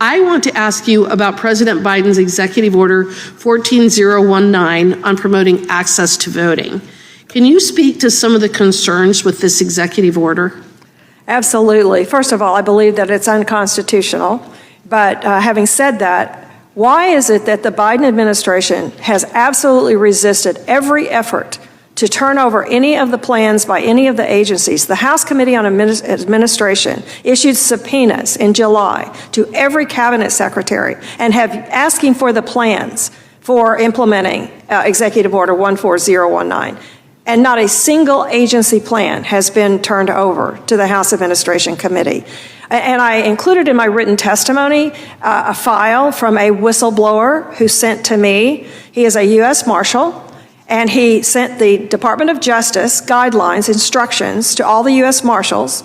I want to ask you about President Biden's Executive Order 14019 on promoting access to voting. Can you speak to some of the concerns with this executive order? Absolutely. First of all, I believe that it's unconstitutional. But having said that, why is it that the Biden administration has absolutely resisted every effort to turn over any of the plans by any of the agencies? The House Committee on Administration issued subpoenas in July to every cabinet secretary and have asking for the plans for implementing Executive Order 14019. And not a single agency plan has been turned over to the House Administration Committee. And I included in my written testimony a file from a whistleblower who sent to me. He is a U.S. Marshal, and he sent the Department of Justice guidelines, instructions to all the U.S. Marshals,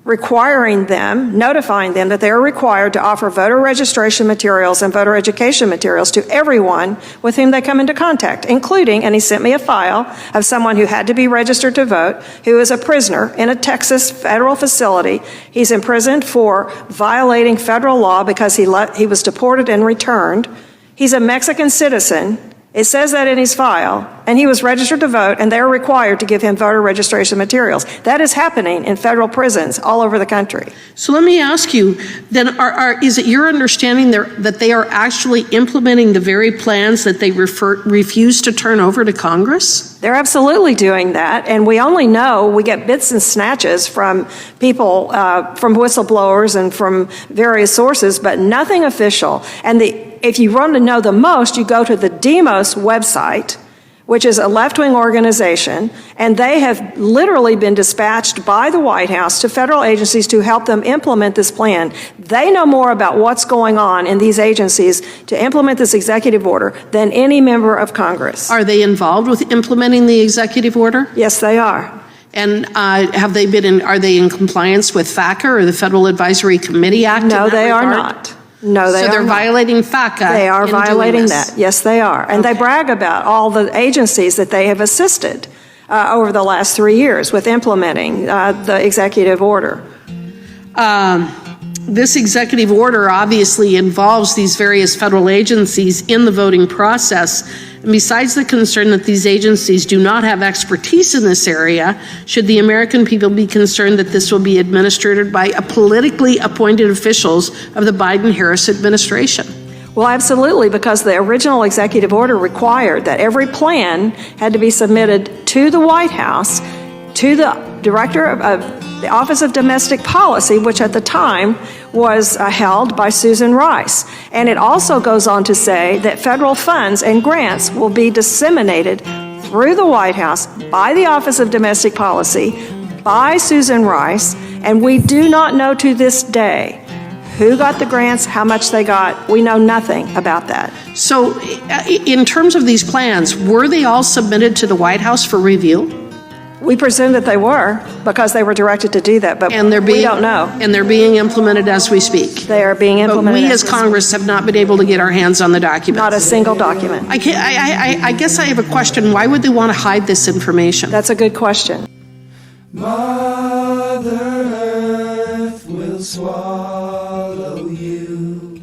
requiring them, notifying them that they are required to offer voter registration materials and voter education materials to everyone with whom they come into contact, including, and he sent me a file of someone who had to be registered to vote, who is a prisoner in a Texas federal facility. He's imprisoned for violating federal law because he was deported and returned. He's a Mexican citizen. It says that in his file, and he was registered to vote, and they're required to give him voter registration materials. That is happening in federal prisons all over the country. So let me ask you, then, is it your understanding that they are actually implementing the very plans that they refuse to turn over to Congress? They're absolutely doing that, and we only know, we get bits and snatches from people, from whistleblowers and from various sources, but nothing official. And if you want to know the most, you go to the Demos website, which is a left-wing organization, and they have literally been dispatched by the White House to federal agencies to help them implement this plan. They know more about what's going on in these agencies to implement this executive order than any member of Congress. Are they involved with implementing the executive order? Yes, they are. And are they in compliance with FACA or the Federal Advisory Committee Act? No, they are not. No, they are not. So they're violating FACA. They are violating that. Yes, they are. And they brag about all the agencies that they have assisted over the last 3 years with implementing the executive order. This executive order obviously involves these various federal agencies in the voting process. And besides the concern that these agencies do not have expertise in this area, should the American people be concerned that this will be administered by politically appointed officials of the Biden-Harris administration? Well, absolutely, because the original executive order required that every plan had to be submitted to the White House, to the director of the Office of Domestic Policy, which at the time was held by Susan Rice. And it also goes on to say that federal funds and grants will be disseminated through the White House by the Office of Domestic Policy, by Susan Rice, and we do not know to this day who got the grants, how much they got. We know nothing about that. So in terms of these plans, were they all submitted to the White House for review? We presume that they were because they were directed to do that, but we don't know. And they're being implemented as we speak. They are being implemented. But we as Congress have not been able to get our hands on the documents. Not a single document. I guess I have a question. Why would they want to hide this information? That's a good question. Mother Earth will swallow you.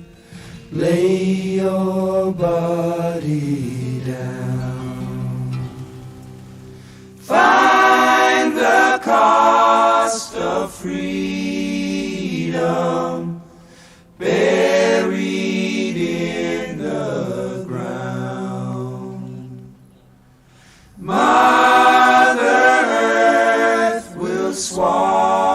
Lay your body down. Find the cost of freedom buried in the ground. Mother Earth will swallow